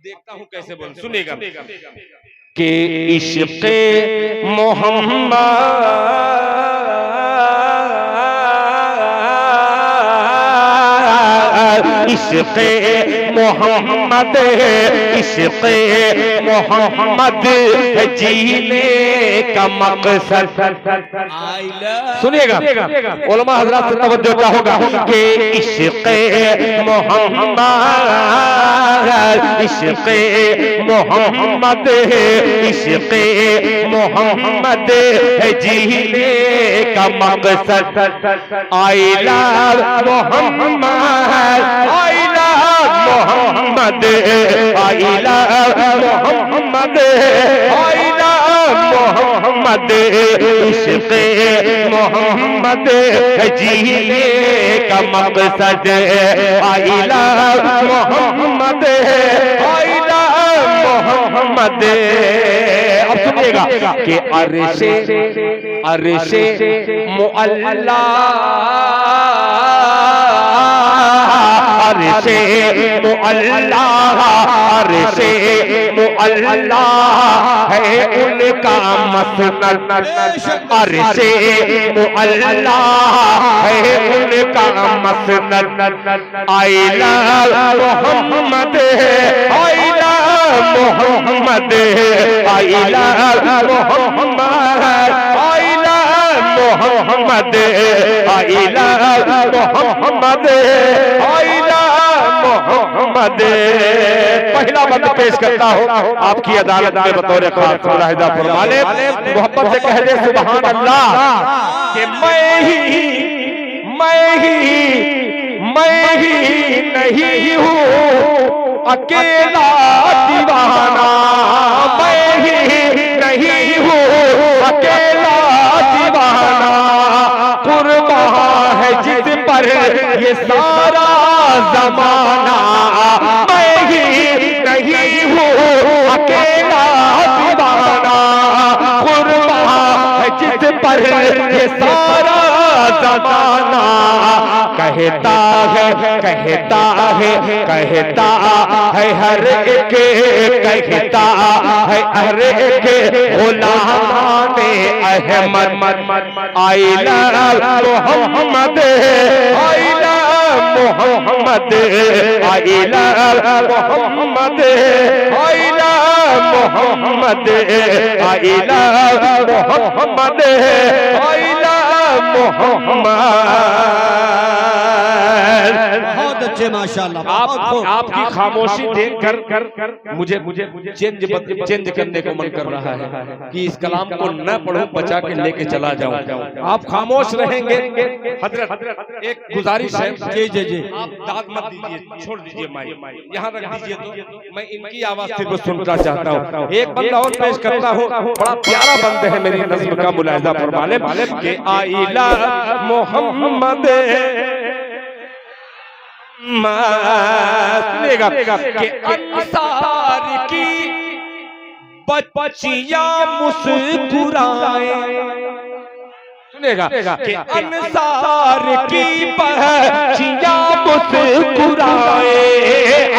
देखता हूँ कैसे बोल, सुनिएगा कि इश्क़े मोहम्मद इश्क़े मोहम्मद इश्क़े मोहम्मद जीने का मकसद। सुनिएगा उलमा हज़रात से तवज्जो होगा कि इश्क़े मोहम्मद इश्क़े मोहम्मद इश्क़े मोहम्मद जीने का मकसद। I love Muhammad I love Muhammad I love Muhammad I love Muhammad इश्क़े मोहम्मद जीने का मकसद। I love Muhammad I love Muhammad. अब सुनिएगा कि अर्शे मुअल्ला अर्शे मुअल्ला अर्शे मुअल्ला है उनका मसनद। अर्शे मुअल्ला है उनका मसनद। I love Muhammad I love Muhammad I love Muhammad I love Muhammad I love Muhammad I love Muhammad. पहला बंद पेश करता हूँ आपकी अदालत में बतौर खास मुलाहिजा फरमा ले, मोहब्बत से कह दे सुभान अल्लाह कि मैं ही नहीं हूँ अकेला दीवाना। मैं ही नहीं हूँ अकेला दीवाना। कुर्बान है जिस पर ये सारा जमाना। मैं ही नहीं हूँ अकेला दीवाना। कुर्बान है जिस पर ये सारा जमाना। कहता है हर एक कहता है हर एक गुलामाने Ahmad. I love Muhammad I love Muhammad I love Muhammad I love Muhammad I love Muhammad I love Muhammad. बहुत अच्छे माशाल्लाह। आपकी खामोशी देखकर मुझे चेंज करने को मन कर रहा है कि इस कलाम को न पढ़ूं, बचा के लेके चला जाऊं। आप खामोश रहेंगे। हजरत एक गुजारिश है, जी जी जी, आप दाद मत दीजिए, छोड़ दीजिए माइक यहाँ रख दीजिए, तो मैं इनकी आवाज सिर्फ सुनना चाहता हूँ। एक बंदा और पेश करता हूँ, बड़ा प्यारा बंद है, मेरी नज़्म का मुलाहिजा फरमा ले कि आई लव मोहम्मद। सुनेगा कि अंसार की बच्चियां मुस्कुराए। सुनेगा कि अंसार की बच्चियां मुस्कुराए।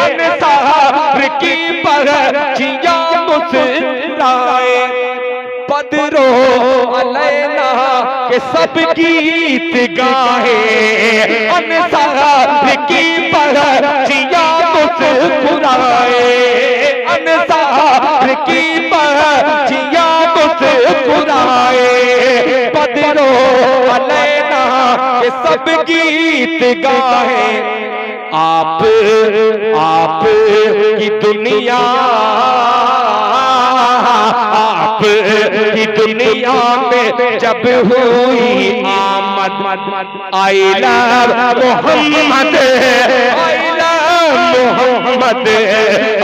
अंसार की बच्चियां मुस्कुराए। बदरो अलैना के सब गीत गाए। अंसार की बच्चियां मुस्कुराए। अंसार की बच्चियां मुस्कुराए। बदरो अलैना के सब गीत गाए। आप की दुनिया की दुनिया में जब हुई आमद। I love Muhammad I love Muhammad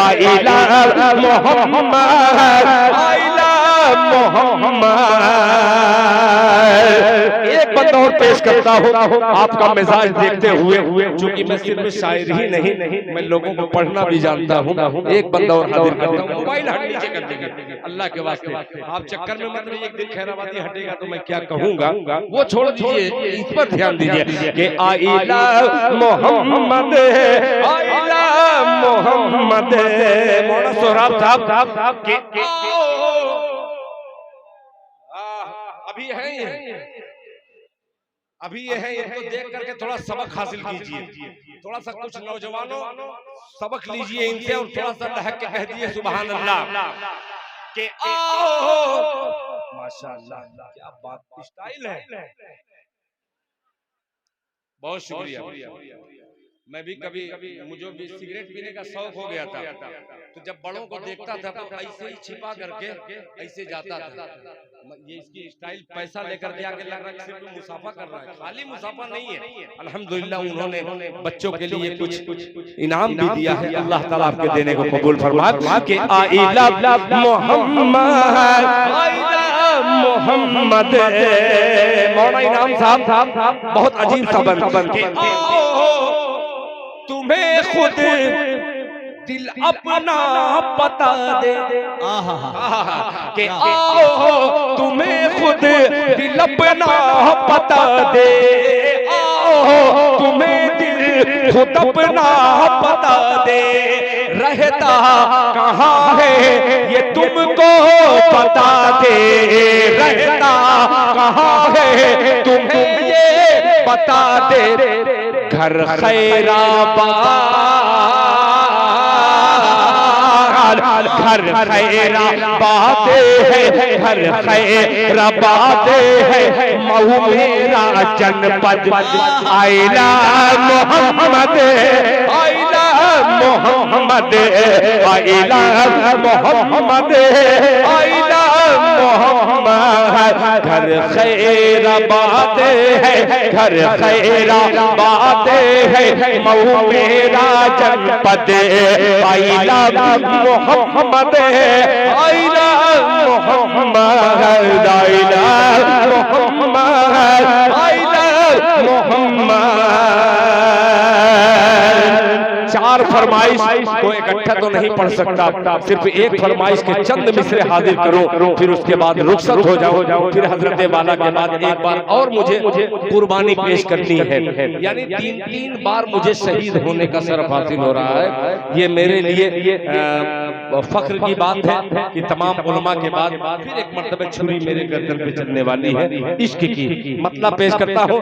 I love Muhammad I love Muhammad. एक बंद और पेश करता हूँ आपका मिजाज देखते हुए, चूंकि मैं सिर्फ शायर ही नहीं मैं लोगों को पढ़ना भी जानता हूँ। एक बंदा और हाजिर करता हूँ। मोबाइल हट नीचे कर दीजिए अल्लाह के वास्ते, आप चक्कर में मत रहिए। एक दिन खैराबादी हटेगा तो मैं क्या कहूँगा वो छोड़ दीजिए, इस पर ध्यान दीजिए कि आइला मोहम्मद, आइला मोहम्मद। मौलाना सोहराब साहब के अभी है, अभी ये है, इनको देख करके थोड़ा सबक हासिल कीजिए। थोड़ा सा कुछ नौजवानों सबक लीजिए इनसे और थोड़ा सा लहक के कह दिए सुभान अल्लाह के आओ। माशाअल्लाह क्या बात, स्टाइल है। बहुत शुक्रिया। मैं भी कभी मुझे भी सिगरेट पीने का शौक हो गया था, तो जब बड़ों को देखता था तो ऐसे ही छिपा करके ऐसे जाता था। ये इसकी स्टाइल, पैसा लेकर के आके लग रहा है सिर्फ मुसाफा कर रहा है, खाली मुसाफा नहीं है। अल्हम्दुलिल्लाह उन्होंने बच्चों के लिए कुछ इनाम भी दिया है। अल्लाह ताला आपके देने को कबूल फरमाए कि आइला मोहम्मद, आइला मोहम्मद। मौलाना इनाम साहब बहुत अजीब सा बन के तुम्हें खुद दिल अपना बता दे, के आओ तुम्हें खुद दिल अपना बता दे, आओ तुम्हें दिल खुद अपना बता दे। रहता कहाँ है ये तुमको बता दे, रहता कहाँ है तुम्हें ये बता दे। घर खैराबाद, घर खैराबाद है, घर खैराबाद है, मऊ मेरा जनपद। आइला मोहम्मद, आइला मोहम्मद, आइला मोहम्मद, आइला मोहम्मद। घर खैराबाद है, घर खैराबाद है, मऊ मेरा जनपद। आइला मोहम्मद, आइला मोहम्मद, आइला मोहम्मद, आइला मोहम्मद। चार फरमाइश को इकट्ठा तो नहीं पढ़ सकता, सिर्फ एक फरमाइश के चंद मिसरे हाजिर करूं, फिर उसके बाद रुखसत हो जाओ। फिर हजरत वाला के बाद एक बार और मुझे कुर्बानी पेश करनी है, यानी तीन बार मुझे शहीद होने का शरफ हासिल हो रहा है। ये मेरे लिए फख्र की बात है कि तमाम उलमा के बाद फिर एक मर्तबा छुरी मेरे गर्दन पे चलने वाली है इश्क की। मतलब पेश करता हूँ,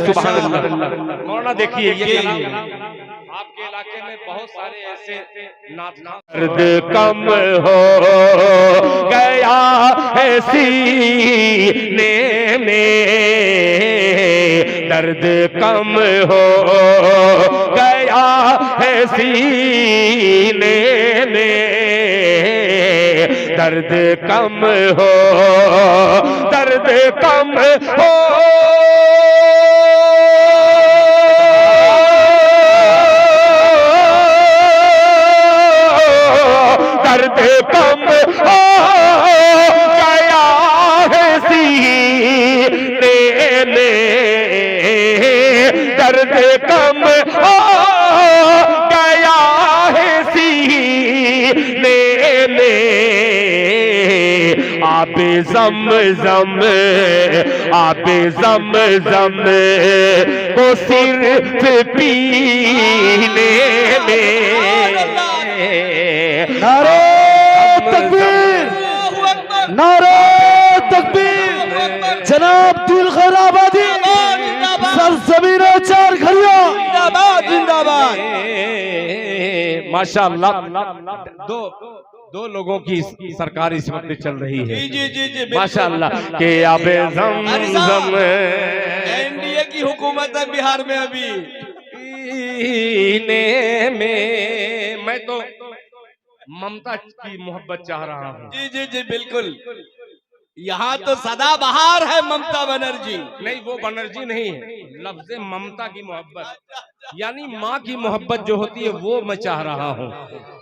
सुभान अल्लाह। मौलाना देखिए ये आपके इलाके में बहुत सारे ऐसे नात दर्द कम हो गया है सीने में, दर्द कम हो गया है सीने में, दर्द कम हो, दर्द कम हो, दर्द कम हो गया है सीने में, दर्द कम हो गया है सीने में। आबे ज़म-ज़म, आबे ज़म-ज़म को सिर्फ पीने में। नारे तकबीर, नारे तकबीर। जनाब दिल खैराबादी, सरजमीन चार घड़िया, जिंदाबाद जिंदाबाद। माशाअल्लाह दो लोगों की सरकार इस वक्त चल रही है। जी माशाअल्लाह के आबे ज़म-ज़म। एनडीए की हुकूमत है बिहार में अभी। में मैं तो ममता की मोहब्बत चाह रहा हूँ। जी बिल्कुल। यहाँ तो सदा बहार है ममता बनर्जी। नहीं वो बनर्जी नहीं है, लफ्ज़ ममता की मोहब्बत, यानी माँ की मोहब्बत जो होती है वो मैं चाह रहा हूँ।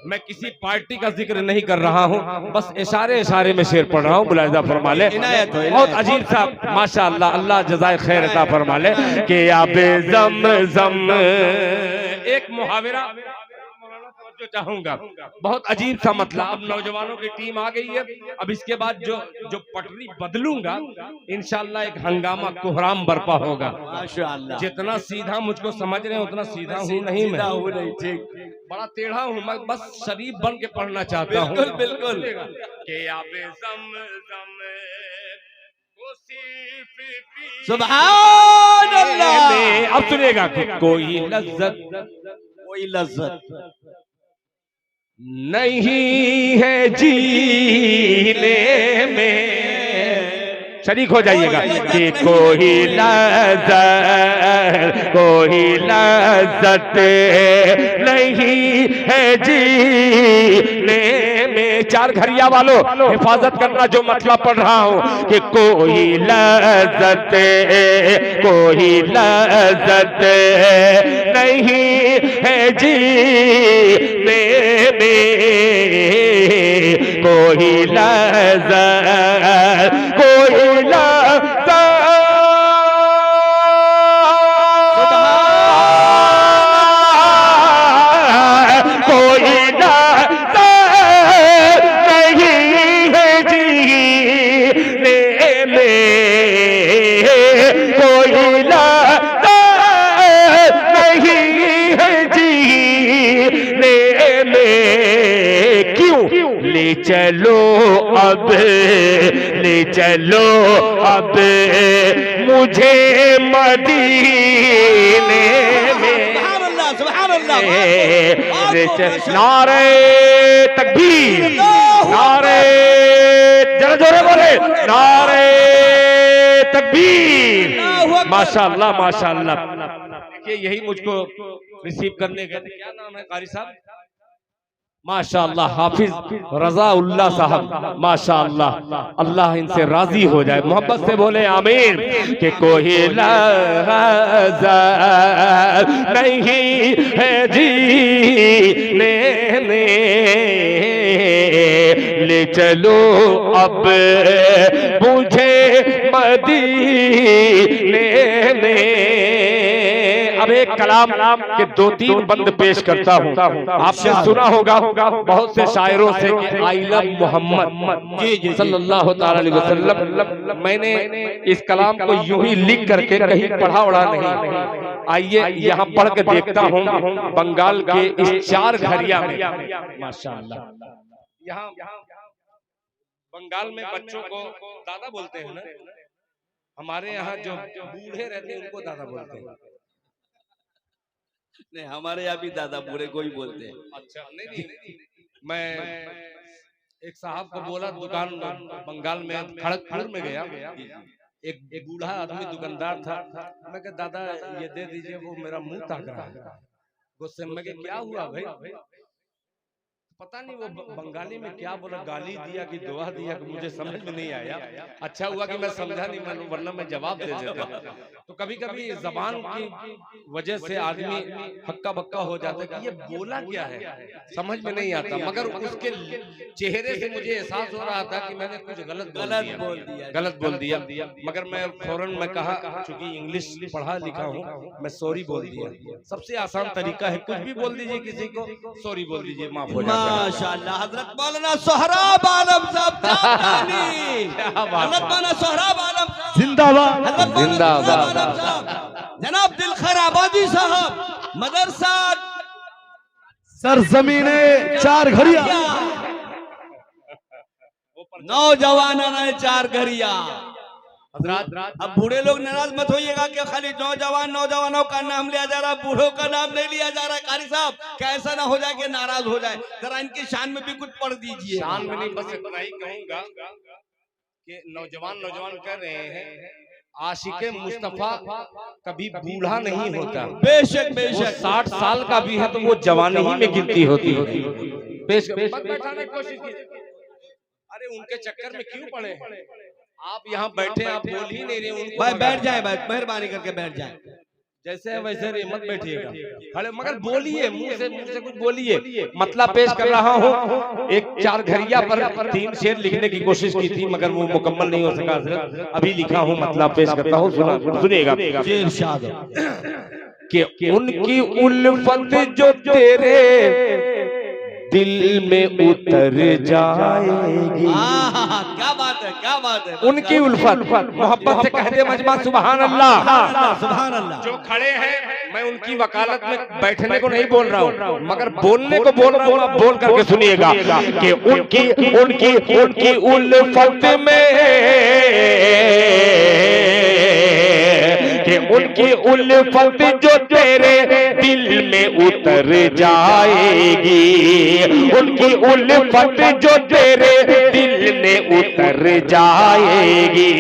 मैं किसी पार्टी का जिक्र नहीं कर रहा हूँ, बस इशारे इशारे में शेर पढ़ रहा हूँ। मुलाहिजा फरमा ले, बहुत अजीब सा माशाअल्लाह, अल्लाह जज़ाए खैर अता फरमा ले कि आबे ज़म एक मुहावरा जो चाहूंगा, बहुत अजीब सा मतलब। अब नौजवानों की टीम आ गई है, अब इसके बाद जो पटरी बदलूंगा इंशाअल्लाह एक हंगामा कोहराम बर्पा होगा। माशाअल्लाह। जितना सीधा मुझको समझ रहे हैं उतना सीधा हूँ नहीं मैं, ठीक, बड़ा टेढ़ा हूँ मैं, बस शरीफ बन के पढ़ना चाहता हूँ। बिल्कुल बिल्कुल। के आबे ज़म सुभान अल्लाह। अब सुनिएगा, कोई लज्जत कोई लज्जत नहीं है जीने में, शरीक हो जाइएगा कि कोई लज्जत नहीं है जीने में। चार घरिया वालों हिफाजत करना जो मतलब पढ़ रहा हूँ कि कोई लज्जत नहीं है जीने में, कोई लज्जत ले चलो अब मुझे मदीने में। सुभान अल्लाह। नारे तकबीर, नारे जरा जोरे बोले, नारे तकबीर। माशाअल्लाह माशाअल्लाह। देखिए यही मुझको रिसीव करने गए थे, क्या नाम है कारी साहब? माशाअल्लाह हाफिज रज़ाउल्लाह साहब, माशाअल्लाह, अल्लाह इनसे राजी हो जाए। मोहब्बत से बोले आमीन। कि कोई लज़्ज़त नहीं है जीने में, ले चलो अब मुझे मदीने में। अब एक कलाम के दो तीन बंद पेश करता हूँ। आपने सुना होगा बहुत से शायरों से आई लव मोहम्मद सल्लल्लाहु अलैहि वसल्लम। मैंने इस कलाम को यूं ही लिख करके कहीं पढ़ा उड़ा नहीं। आइए यहाँ पढ़ के देखता हूँ बंगाल के इस चार घरिया में। माशाअल्लाह, यहाँ बंगाल में बच्चों को दादा बोलते हैं ना, हमारे यहाँ जो बूढ़े रहते हैं उनको दादा बोलते हैं। नहीं, हमारे यहाँ भी दादा बूढ़े को ही बोलते हैं। अच्छा, नहीं, मैं एक साहब को बोला, दुकान बंगाल में खड़गपुर में गया, एक बूढ़ा आदमी दुकानदार था। मैं कहा दादा ये दे दीजिए, वो मेरा मुंह ताक रहा है। गुस्से में क्या हुआ भाई? पता नहीं वो बंगाली में क्या बोला, गाली दिया कि दुआ दिया कि मुझे समझ में नहीं आया। अच्छा हुआ कि मैं समझा नहीं, वरना मैं जवाब दे देता। तो कभी कभी जबान की वजह से आदमी हक्का बक्का हो जाता है कि ये बोला क्या है, समझ में नहीं आता। मगर उसके चेहरे से मुझे एहसास हो रहा था कि मैंने कुछ गलत बोल दिया। मगर मैं फौरन मैं कहा, चूंकि इंग्लिश पढ़ा लिखा हूँ, मैं सॉरी बोल दिया। सबसे आसान तरीका है, कुछ भी बोल दीजिए किसी को, सॉरी बोल दीजिए, माफ हो जाए। माशाअल्लाह। हजरत मौलाना सोहराब आलम साहब हजरत मौलाना सोहराब आलम जिंदाबाद जिंदाबाद। जनाब दिलखैर आबादी साहब मदरसा सरजमीने चार घरिया, नौजवान चार घरिया। अब बूढ़े लोग नाराज मत होइएगा कि खाली नौजवानों का नाम लिया जा रहा है, बूढ़ों का नाम नहीं लिया जा रहा है। कारी साहब कैसा ना हो जाए कि नाराज हो जाए, जरा इनकी शान में भी कुछ पढ़ दीजिए। शान में नहीं, बस इतना ही कहूंगा कि नौजवान कह रहे हैं आशिके मुस्तफा कभी बूढ़ा नहीं होता। बेशक बेशक। 60 साल का भी है तो वो जवानी ही में गिनती होती है। बैठाने की कोशिश कीजिए। अरे उनके चक्कर में क्यों पड़े हैं? आप यहाँ बैठे, आप बोल ही नहीं रहे। उनको भाई बैठ जाए, भाई मेहरबानी करके बैठ जाए। जैसे है वैसे नहीं, मत बैठिएगा खड़े, मगर बोलिए, मुंह से कुछ बोलिए। मतलब पेश कर रहा हूँ। एक चार घरिया पर 3 शेर लिखने की कोशिश की थी मगर वो मुकम्मल नहीं हो सका हजरत। अभी लिखा हूँ, मतलब पेश करता हूँ, सुनिएगा। कि उनकी उल्फत जो तेरे दिल में उतर जाएगी। क्या बात है, क्या बात है। उनकी उल्फत, मोहब्बत से कहते मजमा सुभान अल्लाह। सुभान अल्लाह। जो खड़े हैं, मैं उनकी वकालत में बैठने को नहीं बोल रहा हूँ मगर बोलने को बोल रहा हूँ। आप बोल करके सुनिएगा कि उनकी उनकी उनकी उल्फत में, कि उनकी उल्फत जो तेरे दिल में उतर जाएगी। उनकी उल्फत जो तेरे दिल में उतर जाएगी।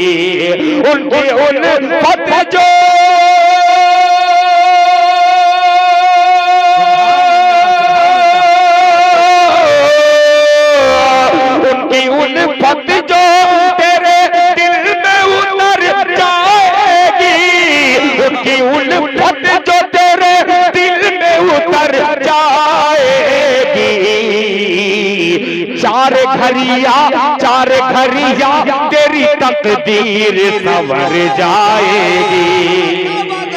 उनकी उल्फत जो उनकी उल्फत जो तेरे दिल में उतर जाएगी। उनकी उल्फत जो तेरे दिल में उतर जाएगी। चार घरिया तेरी तकदीर संवर जाएगी।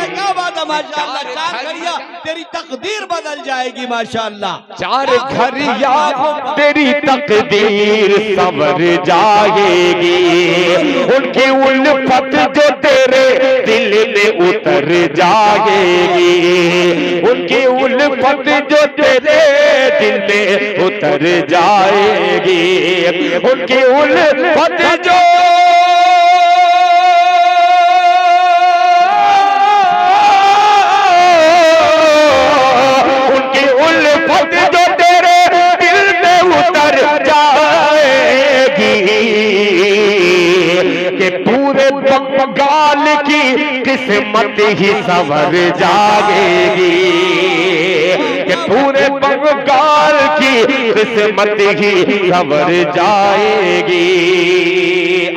क्या बात है, माशाअल्लाह। 4 घड़िया तेरी तकदीर बदल जाएगी माशाअल्लाह। 4 घरिया तेरी तकदीर संवर जाएगी। उनकी उल्फत जो तेरे दिल में उतर जाएगी। उनकी उल्फत जो तेरे दिल में उतर जाएगी। उनकी उल्फत जो बंगाल की किस्मत ही संवर जाएगी। कि पूरे बंगाल की किस्मत ही संवर जाएगी।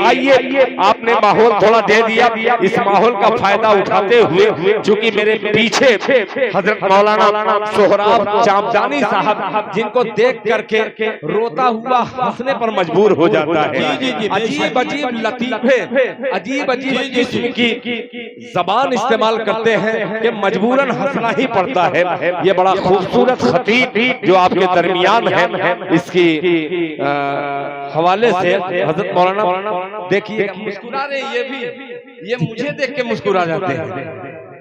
आइए, आपने माहौल थोड़ा दे दिया, इस माहौल का फायदा उठाते हुए चूंकि मेरे पीछे हजरत मौलाना सोहराब चामदानी साहब, जिनको देख करके रोता हुआ हंसने पर मजबूर हो जाता है। अजीब अजीब लतीफे, अजीब अजीब किस्म की जबान इस्तेमाल करते हैं कि मजबूरन हंसना ही पड़ता है। ये बड़ा खूबसूरत खतीब जो आपके दरमियान है, इसकी हवाले से हजरत मौलाना देखिए मुस्कुरा रहे। ये भी, ये मुझे देख के मुस्कुरा जाते हैं।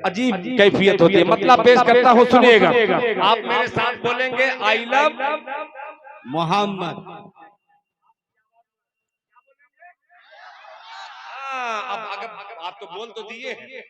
अजीब कैफियत होती है। मतलब पेश करता हूँ, सुनिएगा। आप मेरे साथ बोलेंगे, आई लव मोहम्मद। अब अगर आप तो बोल तो दिए।